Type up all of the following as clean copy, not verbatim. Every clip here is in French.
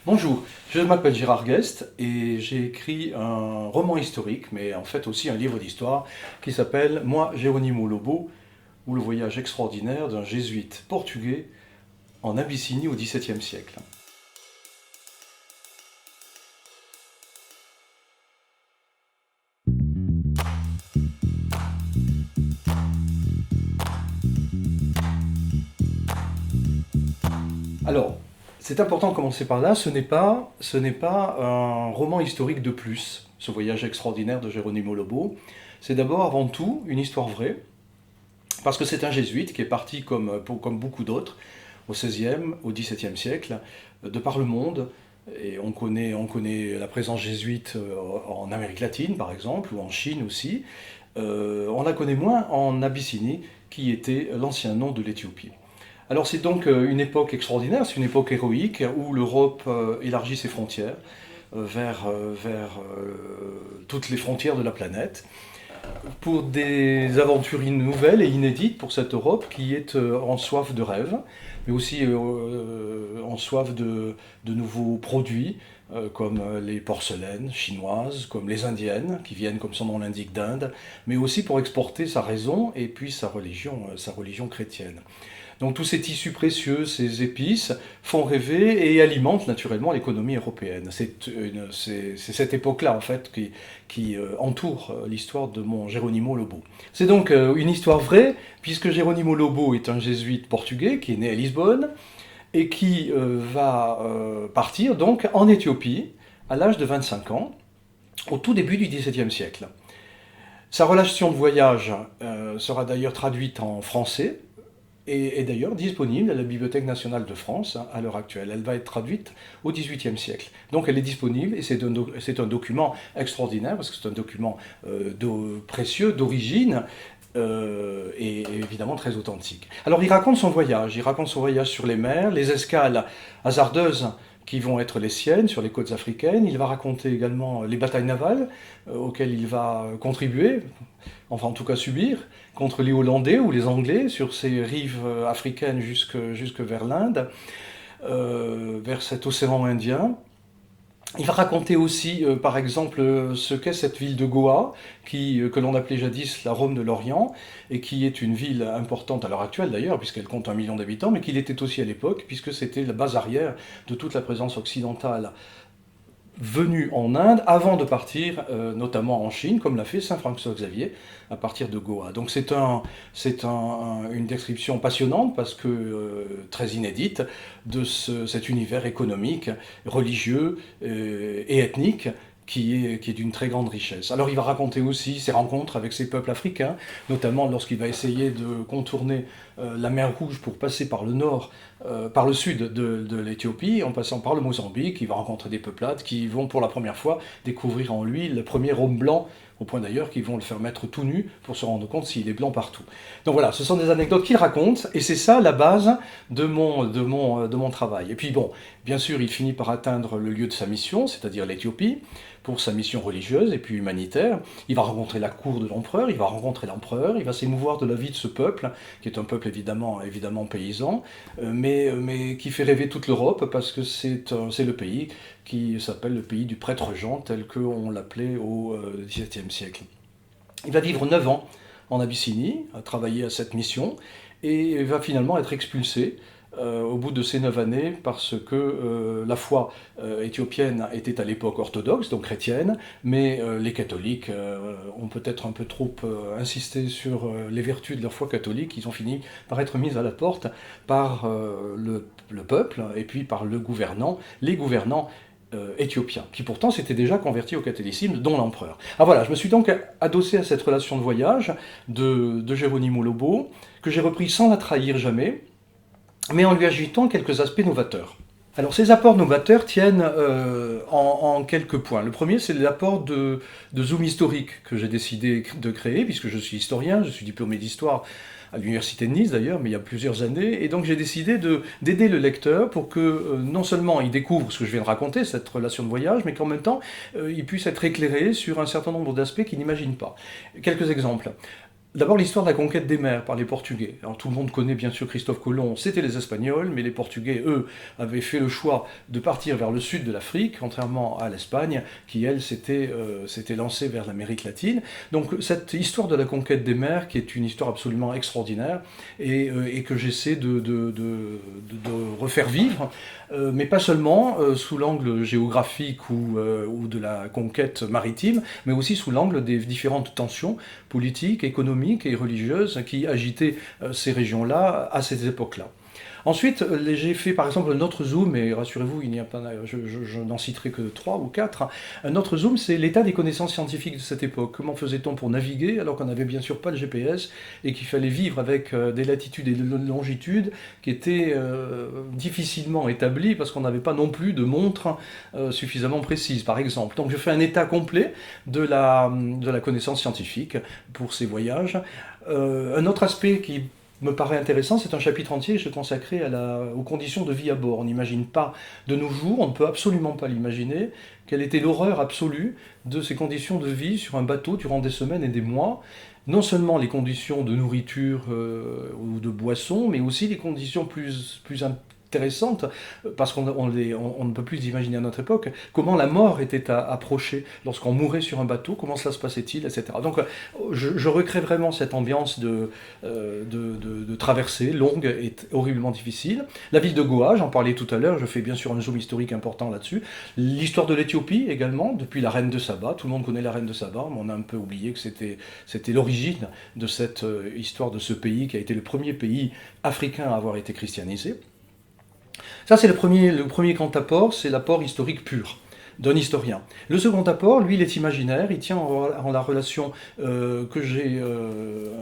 Bonjour, je m'appelle Gérard Guest et j'ai écrit un roman historique, mais en fait aussi un livre d'histoire qui s'appelle Moi, Geronimo Lobo, ou le voyage extraordinaire d'un jésuite portugais en Abyssinie au XVIIe siècle. Alors, c'est important de commencer par là, ce n'est pas un roman historique de plus, ce voyage extraordinaire de Geronimo Lobo. C'est d'abord, avant tout, une histoire vraie, parce que c'est un jésuite qui est parti comme beaucoup d'autres, au XVIe, au XVIIe siècle, de par le monde. Et on connaît la présence jésuite en Amérique latine, par exemple, ou en Chine aussi. On la connaît moins en Abyssinie, qui était l'ancien nom de l'Éthiopie. Alors c'est donc une époque extraordinaire, c'est une époque héroïque où l'Europe élargit ses frontières vers toutes les frontières de la planète pour des aventures nouvelles et inédites pour cette Europe qui est en soif de rêves, mais aussi en soif de nouveaux produits, comme les porcelaines chinoises, comme les indiennes, qui viennent, comme son nom l'indique, d'Inde, mais aussi pour exporter sa raison et puis sa religion chrétienne. Donc tous ces tissus précieux, ces épices, font rêver et alimentent naturellement l'économie européenne. C'est cette époque-là, en fait, qui entoure l'histoire de mon Geronimo Lobo. C'est donc une histoire vraie, puisque Geronimo Lobo est un jésuite portugais qui est né à Lisbonne et qui va partir donc en Éthiopie à l'âge de 25 ans, au tout début du XVIIe siècle. Sa relation de voyage sera d'ailleurs traduite en français, et est d'ailleurs disponible à la Bibliothèque nationale de France à l'heure actuelle. Elle va être traduite au XVIIIe siècle. Donc elle est disponible et c'est un document extraordinaire parce que c'est un document précieux, d'origine, et évidemment très authentique. Alors il raconte son voyage sur les mers, les escales hasardeuses qui vont être les siennes sur les côtes africaines. Il va raconter également les batailles navales auxquelles il va contribuer, enfin en tout cas subir, contre les Hollandais ou les Anglais sur ces rives africaines jusque vers l'Inde, vers cet océan Indien. Il va raconter aussi, par exemple, ce qu'est cette ville de Goa, que l'on appelait jadis la Rome de l'Orient, et qui est une ville importante à l'heure actuelle d'ailleurs, puisqu'elle compte 1 million d'habitants, mais qu'il était aussi à l'époque, puisque c'était la base arrière de toute la présence occidentale venus en Inde avant de partir, notamment en Chine, comme l'a fait Saint François Xavier à partir de Goa. Donc une description passionnante parce que très inédite de cet univers économique, religieux et ethnique qui est d'une très grande richesse. Alors il va raconter aussi ses rencontres avec ces peuples africains, notamment lorsqu'il va essayer de contourner la mer Rouge pour passer par le nord, par le sud de l'Éthiopie, en passant par le Mozambique. Il va rencontrer des peuplades qui vont pour la première fois découvrir en lui le premier homme blanc, au point d'ailleurs qu'ils vont le faire mettre tout nu pour se rendre compte s'il est blanc partout. Donc voilà, ce sont des anecdotes qu'il raconte, et c'est ça la base de mon travail. Et puis bon, bien sûr, il finit par atteindre le lieu de sa mission, c'est-à-dire l'Éthiopie, pour sa mission religieuse et puis humanitaire. Il va rencontrer la cour de l'empereur, il va rencontrer l'empereur, il va s'émouvoir de la vie de ce peuple, qui est un peuple évidemment paysan, mais qui fait rêver toute l'Europe parce que c'est le pays qui s'appelle le pays du prêtre Jean, tel qu'on l'appelait au XVIIe siècle. Il va vivre 9 ans en Abyssinie, à travailler à cette mission, et va finalement être expulsé au bout de ces 9 années, parce que la foi éthiopienne était à l'époque orthodoxe, donc chrétienne, mais les catholiques ont peut-être un peu trop insisté sur les vertus de leur foi catholique. Ils ont fini par être mis à la porte par le peuple et puis par les gouvernants éthiopiens, qui pourtant s'étaient déjà convertis au catholicisme, dont l'empereur. Ah voilà, je me suis donc adossé à cette relation de voyage de Geronimo Lobo, que j'ai repris sans la trahir jamais, mais en lui ajoutant quelques aspects novateurs. Alors ces apports novateurs tiennent en quelques points. Le premier, c'est l'apport de zoom historique que j'ai décidé de créer, puisque je suis historien, je suis diplômé d'histoire à l'université de Nice d'ailleurs, mais il y a plusieurs années, et donc j'ai décidé d'aider le lecteur pour que non seulement il découvre ce que je viens de raconter, cette relation de voyage, mais qu'en même temps il puisse être éclairé sur un certain nombre d'aspects qu'il n'imagine pas. Quelques exemples. D'abord, l'histoire de la conquête des mers par les Portugais. Alors, tout le monde connaît bien sûr Christophe Colomb, c'était les Espagnols, mais les Portugais, eux, avaient fait le choix de partir vers le sud de l'Afrique, contrairement à l'Espagne, qui, elle, s'était lancée vers l'Amérique latine. Donc, cette histoire de la conquête des mers, qui est une histoire absolument extraordinaire, et que j'essaie de refaire vivre, mais pas seulement sous l'angle géographique ou de la conquête maritime, mais aussi sous l'angle des différentes tensions politiques, économiques et religieuses qui agitaient ces régions-là à ces époques-là. Ensuite, j'ai fait par exemple un autre zoom, et rassurez-vous, il n'y a pas, je n'en citerai que 3 ou 4. Un autre zoom, c'est l'état des connaissances scientifiques de cette époque. Comment faisait-on pour naviguer alors qu'on n'avait bien sûr pas de GPS et qu'il fallait vivre avec des latitudes et des longitudes qui étaient difficilement établies parce qu'on n'avait pas non plus de montre suffisamment précise, par exemple. Donc je fais un état complet de la connaissance scientifique pour ces voyages. Un autre aspect qui me paraît intéressant, c'est un chapitre entier que j'ai consacré aux conditions de vie à bord. On n'imagine pas de nos jours, on ne peut absolument pas l'imaginer, quelle était l'horreur absolue de ces conditions de vie sur un bateau durant des semaines et des mois. Non seulement les conditions de nourriture ou de boisson, mais aussi les conditions plus intéressantes, parce qu'on ne peut plus imaginer à notre époque, comment la mort était approchée lorsqu'on mourait sur un bateau, comment cela se passait-il, etc. Donc je recrée vraiment cette ambiance de traversée longue et horriblement difficile. La ville de Goa, j'en parlais tout à l'heure, je fais bien sûr un zoom historique important là-dessus. L'histoire de l'Éthiopie également, depuis la reine de Saba, tout le monde connaît la reine de Saba, mais on a un peu oublié que c'était l'origine de cette histoire de ce pays qui a été le premier pays africain à avoir été christianisé. Ça, c'est le premier grand apport, c'est l'apport historique pur d'un historien. Le second apport, lui, il est imaginaire, il tient en la relation que j'ai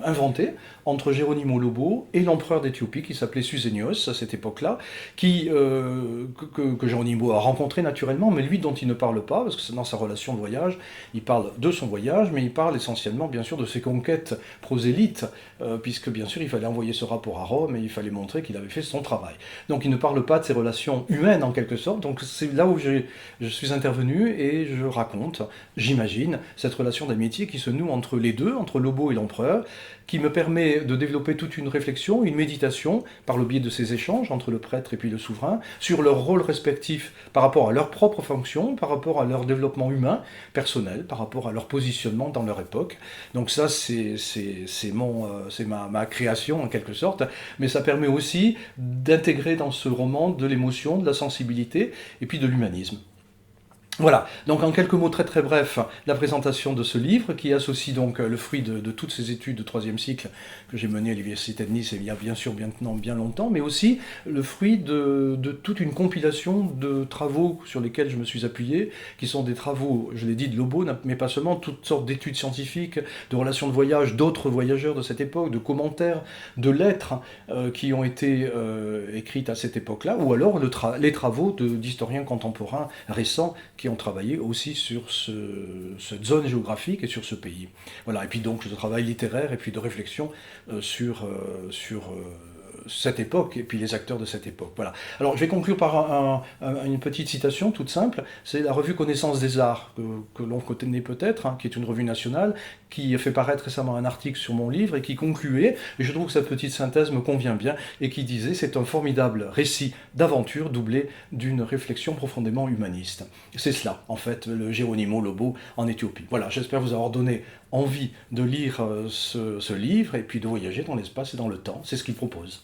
inventée entre Geronimo Lobo et l'empereur d'Éthiopie qui s'appelait Susénios à cette époque-là, que Geronimo a rencontré naturellement, mais lui dont il ne parle pas, parce que c'est dans sa relation de voyage, il parle de son voyage, mais il parle essentiellement bien sûr de ses conquêtes prosélytes, puisque bien sûr il fallait envoyer ce rapport à Rome et il fallait montrer qu'il avait fait son travail. Donc il ne parle pas de ses relations humaines en quelque sorte, donc c'est là où je suis intervenu et je raconte, j'imagine, cette relation d'amitié qui se noue entre les deux, entre Lobo et l'empereur, qui me permet de développer toute une réflexion, une méditation, par le biais de ces échanges entre le prêtre et puis le souverain, sur leur rôle respectif par rapport à leur propre fonction, par rapport à leur développement humain, personnel, par rapport à leur positionnement dans leur époque. Donc ça, c'est ma création en quelque sorte, mais ça permet aussi d'intégrer dans ce roman de l'émotion, de la sensibilité et puis de l'humanisme. Voilà, donc en quelques mots très très brefs, la présentation de ce livre qui associe donc le fruit de toutes ces études de troisième cycle que j'ai menées à l'Université de Nice il y a bien sûr maintenant bien longtemps, mais aussi le fruit de toute une compilation de travaux sur lesquels je me suis appuyé, qui sont des travaux, je l'ai dit, de Lobo, mais pas seulement, toutes sortes d'études scientifiques, de relations de voyage, d'autres voyageurs de cette époque, de commentaires, de lettres qui ont été écrites à cette époque-là, ou alors les travaux d'historiens contemporains récents qui ont travaillé aussi sur cette zone géographique et sur ce pays. Voilà, et puis donc de travail littéraire et puis de réflexion sur cette époque et puis les acteurs de cette époque. Voilà. Alors je vais conclure par une petite citation toute simple. C'est la revue Connaissance des Arts, que l'on connaît peut-être, hein, qui est une revue nationale, qui a fait paraître récemment un article sur mon livre et qui concluait, et je trouve que cette petite synthèse me convient bien, et qui disait: c'est un formidable récit d'aventure doublé d'une réflexion profondément humaniste. C'est cela, en fait, le Geronimo Lobo en Éthiopie. Voilà, j'espère vous avoir donné envie de lire ce livre et puis de voyager dans l'espace et dans le temps. C'est ce qu'il propose.